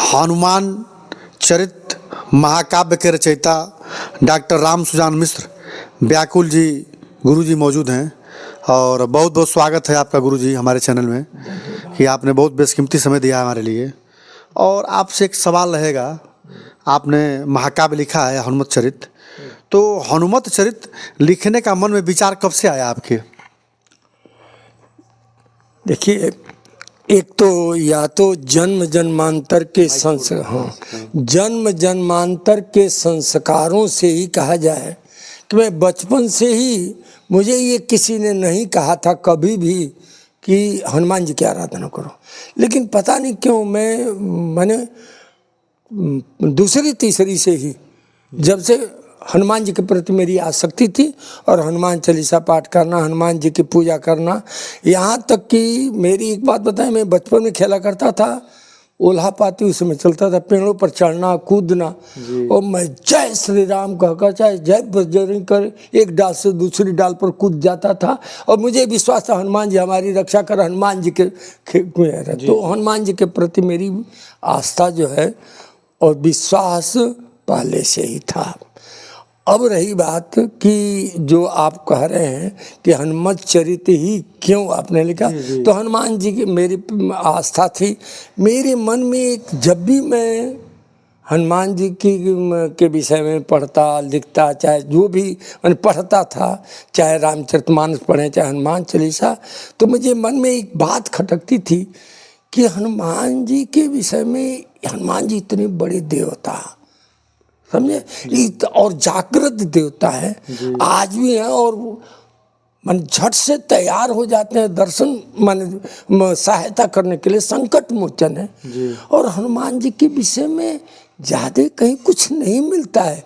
हनुमान चरित महाकाव्य के रचयिता डॉक्टर राम सुजान मिश्र व्याकुल जी गुरु जी मौजूद हैं और बहुत बहुत स्वागत है आपका गुरु जी हमारे चैनल में कि आपने बहुत बेशकीमती समय दिया है हमारे लिए। और आपसे एक सवाल रहेगा, आपने महाकाव्य लिखा है हनुमत चरित, तो हनुमत चरित लिखने का मन में विचार कब से आया आपके? देखिए, एक तो या तो जन्म जन्मांतर के संस्कारों से ही कहा जाए कि मैं बचपन से ही, मुझे ये किसी ने नहीं कहा था कभी भी कि हनुमान जी की आराधना करो, लेकिन पता नहीं क्यों मैंने दूसरी तीसरी से ही जब से हनुमान जी के प्रति मेरी आसक्ति थी और हनुमान चालीसा पाठ करना, हनुमान जी की पूजा करना, यहाँ तक कि मेरी एक बात बताएं, मैं बचपन में खेला करता था, ओल्हा पाती उसमें चलता था, पेड़ों पर चढ़ना कूदना, और मैं जय श्री राम कहकर चाहे जय बजरंग कर एक डाल से दूसरी डाल पर कूद जाता था। और मुझे विश्वास था हनुमान जी हमारी रक्षा कर, हनुमान जी के तो हनुमान जी के प्रति मेरी आस्था जो है और विश्वास पहले से ही था। अब रही बात कि जो आप कह रहे हैं कि हनुमत चरित ही क्यों आपने लिखा, तो हनुमान जी की मेरी आस्था थी मेरे मन में। जब भी मैं हनुमान जी के विषय में पढ़ता लिखता, चाहे जो भी मैंने पढ़ता था, चाहे रामचरितमानस पढ़े चाहे हनुमान चालीसा, तो मुझे मन में एक बात खटकती थी कि हनुमान जी के विषय में, हनुमान जी इतने बड़े देवता, समझे, और जागृत देवता है, आज भी है, और मन झट से तैयार हो जाते हैं दर्शन मन सहायता करने के लिए, संकट मोचन है। और हनुमान जी के विषय में ज़्यादा कहीं कुछ नहीं मिलता है,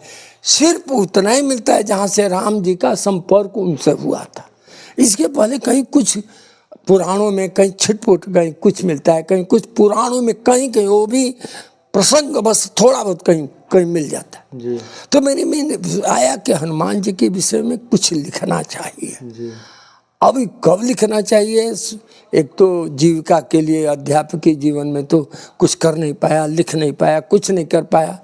सिर्फ उतना ही मिलता है जहाँ से राम जी का संपर्क उनसे हुआ था। इसके पहले कहीं कुछ पुराणों में कहीं छिटपुट कहीं कुछ मिलता है, कहीं कुछ पुराणों में कहीं कहीं वो भी प्रसंग बस थोड़ा बहुत कहीं कहीं मिल जाता है। तो मेरे में आया कि हनुमान जी के विषय में कुछ लिखना चाहिए। अभी कब लिखना चाहिए, एक तो जीविका के लिए अध्यापक के जीवन में तो कुछ कर नहीं पाया, लिख नहीं पाया, कुछ नहीं कर पाया,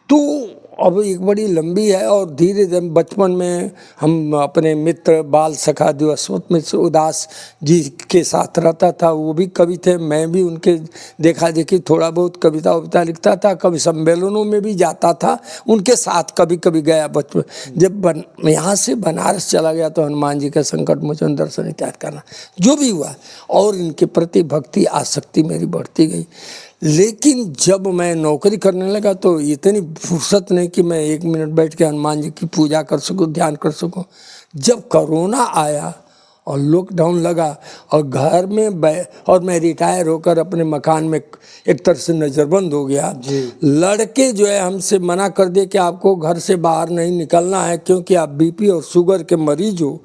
तो अब एक बड़ी लंबी है। और धीरे धीरे बचपन में हम अपने मित्र बाल सखा दिवसवत में उदास जी के साथ रहता था, वो भी कवि थे, मैं भी उनके देखा देखी थोड़ा बहुत कविता वविता लिखता था, कवि सम्मेलनों में भी जाता था उनके साथ, कभी कभी गया बचपन। जब यहाँ से बनारस चला गया तो हनुमान जी का संकट मोचन दर्शन इत्यादि करना जो भी हुआ, और इनके प्रति भक्ति आसक्ति मेरी बढ़ती गई। लेकिन जब मैं नौकरी करने लगा तो इतनी फुर्सत नहीं कि मैं एक मिनट बैठ के हनुमान जी की पूजा कर सकूं, ध्यान कर सकूं। जब कोरोना आया और लॉकडाउन लगा और घर में और मैं रिटायर होकर अपने मकान में एक तरह से नज़रबंद हो गया, लड़के जो है हमसे मना कर दे कि आपको घर से बाहर नहीं निकलना है क्योंकि आप बीपी और शुगर के मरीज हो,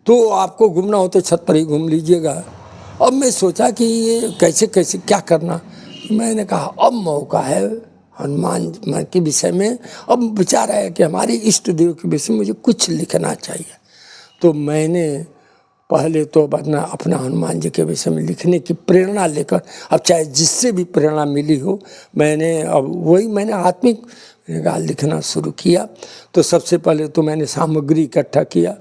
तो आपको घूमना हो तो छत पर ही घूम लीजिएगा। अब मैं सोचा कि ये कैसे कैसे क्या करना, मैंने कहा अब मौका है हनुमान के विषय में। अब विचार आया कि हमारे इष्ट देव के विषय में मुझे कुछ लिखना चाहिए। तो मैंने पहले तो अपना हनुमान जी के विषय में लिखने की प्रेरणा लेकर, अब चाहे जिससे भी प्रेरणा मिली हो, मैंने आत्मिक लिखना शुरू किया। तो सबसे पहले तो मैंने सामग्री इकट्ठा किया,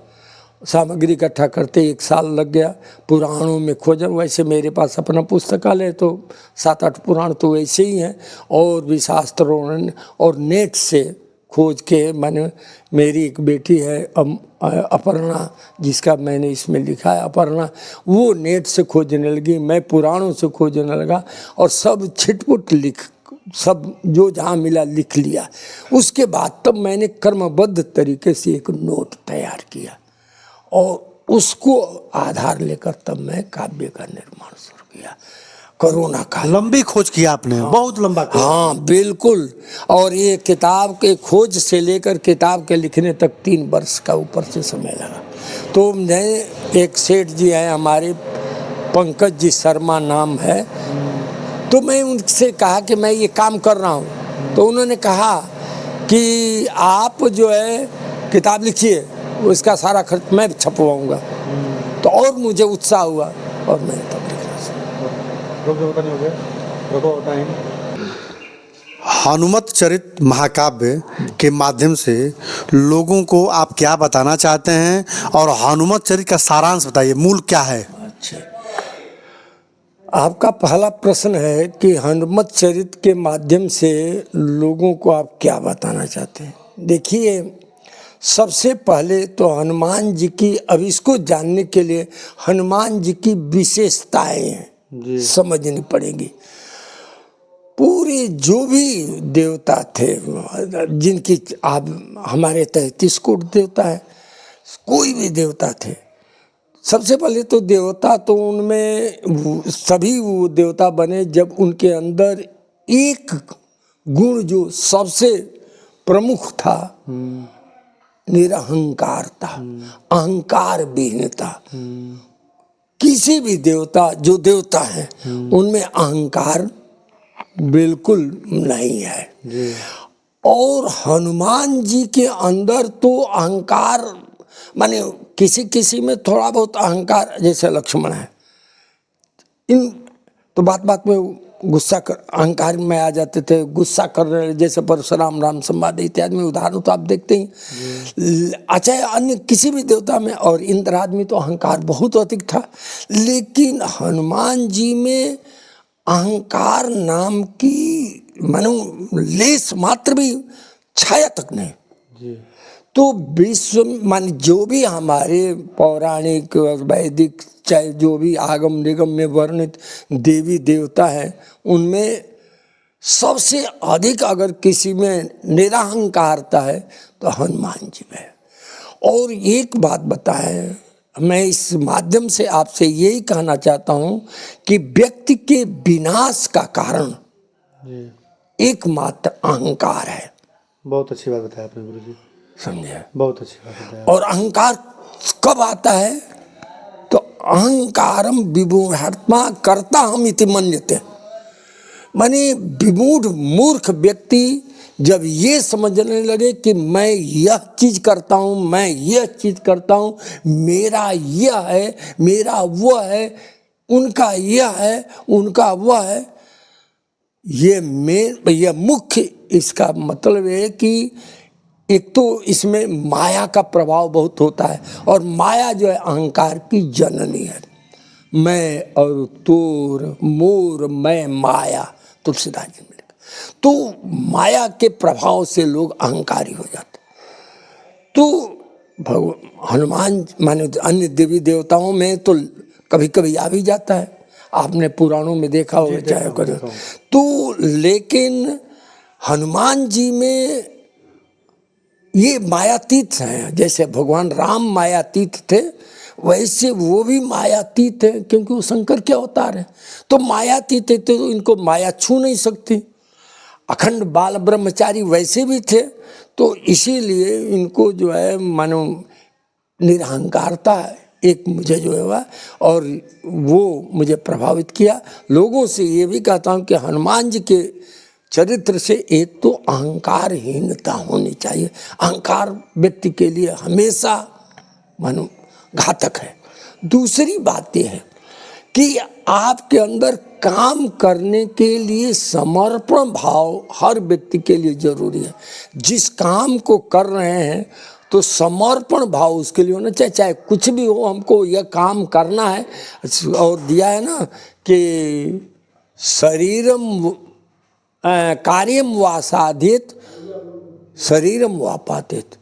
सामग्री इकट्ठा करते 1 साल लग गया। पुराणों में खोजा, वैसे मेरे पास अपना पुस्तकालय तो 7-8 पुराण तो वैसे ही हैं, और भी शास्त्रों और नेट से खोज के मैंने, मेरी एक बेटी है अपर्णा जिसका मैंने इसमें लिखा है अपर्णा, वो नेट से खोजने लगी, मैं पुराणों से खोजने लगा, और सब छिटपुट सब जो जहाँ मिला लिख लिया। उसके बाद तब मैंने क्रमबद्ध तरीके से एक नोट तैयार किया और उसको आधार लेकर तब मैं काव्य का निर्माण शुरू किया। कोरोना का लंबी खोज किया आपने, बहुत लंबा खोज। हाँ बिल्कुल, और ये किताब के खोज से लेकर किताब के लिखने तक 3 वर्ष का ऊपर से समय लगा। तो मैं, एक सेठ जी हैं हमारे, पंकज जी शर्मा नाम है, तो मैं उनसे कहा कि मैं ये काम कर रहा हूँ, तो उन्होंने कहा कि आप जो है किताब लिखिए, उसका सारा खर्च मैं छपवाऊंगा। तो और मुझे उत्साह हुआ और मैं तब लिखना शुरू। हनुमत चरित महाकाव्य के माध्यम से लोगों को आप क्या बताना चाहते हैं और हनुमत चरित का सारांश बताइए, मूल क्या है? अच्छा, आपका पहला प्रश्न है कि हनुमत चरित के माध्यम से लोगों को आप क्या बताना चाहते हैं। देखिए, सबसे पहले तो हनुमान जी की, अब इसको जानने के लिए हनुमान जी की विशेषताएं समझनी पड़ेगी। पूरे जो भी देवता थे जिनकी आप हमारे 33 कोटि देवता है, कोई भी देवता थे, सबसे पहले तो देवता तो उनमें सभी वो देवता बने जब उनके अंदर एक गुण जो सबसे प्रमुख था, निरहंकार था, अहंकार विहीनता। किसी भी देवता जो देवता है उनमें अहंकार बिल्कुल नहीं है। और हनुमान जी के अंदर तो अहंकार माने किसी किसी में थोड़ा बहुत अहंकार, जैसे लक्ष्मण है, इन तो बात बात में गुस्सा कर अहंकार में आ जाते थे, गुस्सा कर रहे, जैसे परशुराम राम संवाद इत्यादि में उदाहरण तो आप देखते ही। अच्छा, अन्य किसी भी देवता में और इंद्र आदमी तो अहंकार बहुत अधिक था, लेकिन हनुमान जी में अहंकार नाम की मानो लेस मात्र भी छाया तक नहीं। तो विश्व मान जो भी हमारे पौराणिक वैदिक चाहे जो भी आगम निगम में वर्णित देवी देवता है, उनमें सबसे अधिक अगर किसी में निरहंकारता है तो हनुमान जी में। और एक बात बताएं, मैं इस माध्यम से आपसे यही कहना चाहता हूं कि व्यक्ति के विनाश का कारण एकमात्र अहंकार है। बहुत अच्छी बात बताया आपने गुरुजी, समझे? बहुत अच्छी बात बताया। और अहंकार कब आता है? तो अहंकारम विमूढ़ात्मा कर्ता हम इति मन्यते, माने विमूढ़ मूर्ख व्यक्ति जब ये समझने लगे कि मैं यह चीज करता हूं, मैं यह चीज करता हूं, मेरा यह है, मेरा वह है, उनका यह है, उनका वह है, ये मुख्य इसका मतलब है कि एक तो इसमें माया का प्रभाव बहुत होता है, और माया जो है अहंकार की जननी है। मैं और तोर मोर मैं माया, तुलसीदास जी ने लिखा। तो माया के प्रभाव से लोग अहंकारी हो जाते। तो हनुमान माने अन्य देवी देवताओं में तो कभी कभी आ भी जाता है, आपने पुराणों में देखा होगा चाहे करो तो, लेकिन हनुमान जी में ये मायातीत हैं। जैसे भगवान राम मायातीत थे, वैसे वो भी मायातीत है, क्योंकि वो शंकर के अवतार है। तो मायातीत है तो इनको माया छू नहीं सकती। अखंड बाल ब्रह्मचारी वैसे भी थे, तो इसीलिए इनको जो है मानो निरहंकारता एक मुझे जो है वह, और वो मुझे प्रभावित किया। लोगों से ये भी कहता हूँ कि हनुमान जी के चरित्र से एक तो अहंकारहीनता होनी चाहिए। अहंकार व्यक्ति के लिए हमेशा मानो घातक है। दूसरी बात यह है कि आपके अंदर काम करने के लिए समर्पण भाव हर व्यक्ति के लिए जरूरी है। जिस काम को कर रहे हैं तो समर्पण भाव उसके लिए होना चाहिए, चाहे कुछ भी हो, हमको यह काम करना है। और दिया है ना कि शरीरम कार्यम वा साधित शरीरम वा पातित,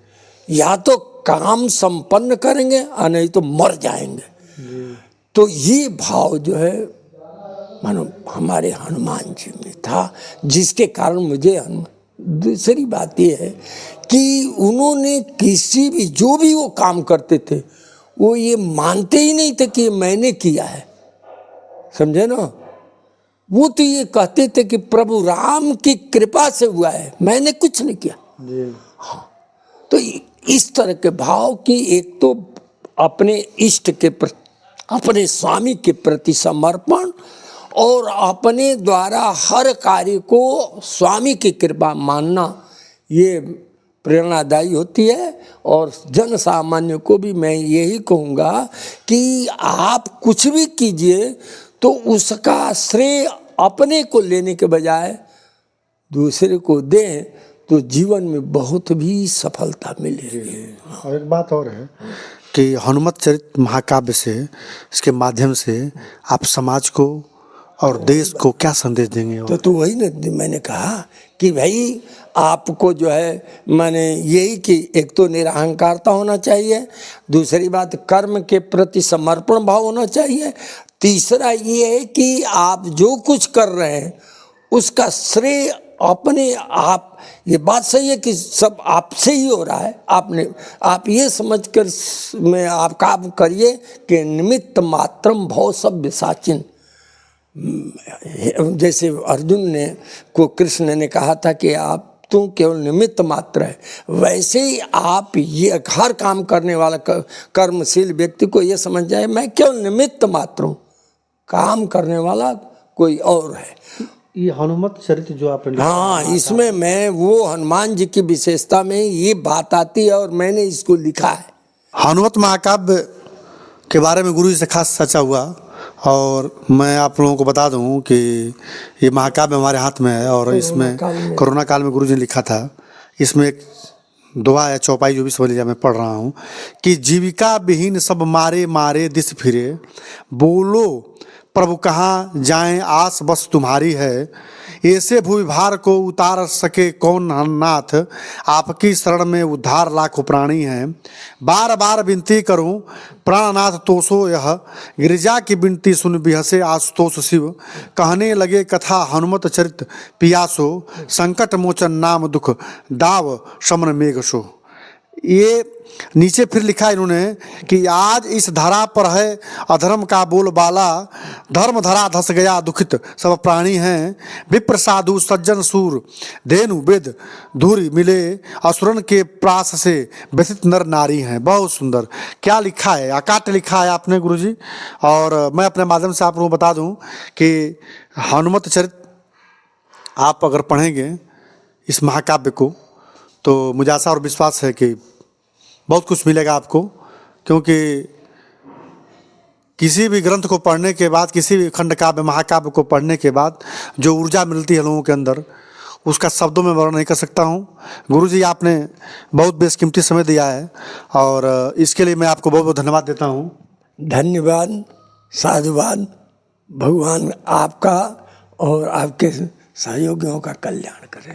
या तो काम संपन्न करेंगे और नहीं तो मर जाएंगे। तो ये भाव जो है मानो हमारे हनुमान जी में था, जिसके कारण मुझे दूसरी बात ये है कि उन्होंने किसी भी जो भी वो काम करते थे वो ये मानते ही नहीं थे कि मैंने किया है, समझे ना। वो तो ये कहते थे कि प्रभु राम की कृपा से हुआ है, मैंने कुछ नहीं किया। हाँ, तो इस तरह के भाव की एक तो अपने इष्ट के प्रति, अपने स्वामी के प्रति समर्पण, और अपने द्वारा हर कार्य को स्वामी की कृपा मानना, ये प्रेरणादायी होती है। और जन सामान्य को भी मैं यही कहूँगा कि आप कुछ भी कीजिए तो उसका श्रेय अपने को लेने के बजाय दूसरे को दें तो जीवन में बहुत भी सफलता मिलेगी। और एक बात और है कि हनुमत चरित महाकाव्य से, इसके माध्यम से आप समाज को और देश को क्या संदेश देंगे? तो वही ना मैंने कहा कि भाई आपको जो है मैंने यही कि एक तो निरहंकारता होना चाहिए, दूसरी बात कर्म के प्रति समर्पण भाव होना चाहिए, तीसरा ये है कि आप जो कुछ कर रहे हैं उसका श्रेय अपने आप, ये बात सही है कि सब आपसे ही हो रहा है, आप ये समझकर में आप काम करिए कि निमित्त मात्रम भव सभ्य साचिन। जैसे अर्जुन ने को कृष्ण ने कहा था कि आप तू केवल निमित्त मात्र है, वैसे ही आप ये हर काम करने वाला कर्मशील व्यक्ति को ये समझ जाए मैं केवल निमित्त मात्र हूँ, काम करने वाला कोई और है। ये हनुमत चरित्र जो आपने, हाँ, इसमें मैं वो हनुमान जी की विशेषता में ये बात आती है और मैंने इसको लिखा है। हनुमत महाकाव्य के बारे में गुरु जी से खास चर्चा हुआ और मैं आप लोगों को बता दूं कि ये महाकाव्य हमारे हाथ में है और इसमें कोरोना काल में गुरु जी ने लिखा था। इसमें एक दुआ या चौपाई जो भी समझ लीजिए मैं पढ़ रहा हूँ कि जीविका विहीन सब मारे मारे दिस फिरे, बोलो प्रभु कहाँ जाएं आस बस तुम्हारी है, ऐसे भूविभार को उतार सके कौन नाथ, आपकी शरण में उद्धार लाखों प्राणी हैं, बार बार विनती करूं प्राणनाथ तोसो यह, गिरिजा की विनती सुन बिहसे आशुतोष शिव, कहने लगे कथा हनुमत चरित पियासो, संकट मोचन नाम दुख दाव शमन मेघसो। ये नीचे फिर लिखा इन्होंने कि आज इस धरा पर है अधर्म का बोलबाला, धर्म धरा धस गया दुखित सब प्राणी हैं, विप्र साधु सज्जन सूर धेनु वेद धूरी मिले, असुरन के प्रास से व्यथित नर नारी हैं। बहुत सुंदर क्या लिखा है, अकाट्य लिखा है आपने गुरुजी। और मैं अपने माध्यम से आप लोगों को बता दूं कि हनुमत चरित आप अगर पढ़ेंगे इस महाकाव्य को तो मुझे आशा और विश्वास है कि बहुत कुछ मिलेगा आपको, क्योंकि किसी भी ग्रंथ को पढ़ने के बाद, किसी भी खंड काव्य महाकाव्य को पढ़ने के बाद जो ऊर्जा मिलती है लोगों के अंदर, उसका शब्दों में वर्णन नहीं कर सकता हूँ। गुरुजी आपने बहुत बेशकीमती समय दिया है और इसके लिए मैं आपको बहुत बहुत धन्यवाद देता हूँ। धन्यवाद, साधुवाद। भगवान आपका और आपके सहयोगियों का कल्याण करें।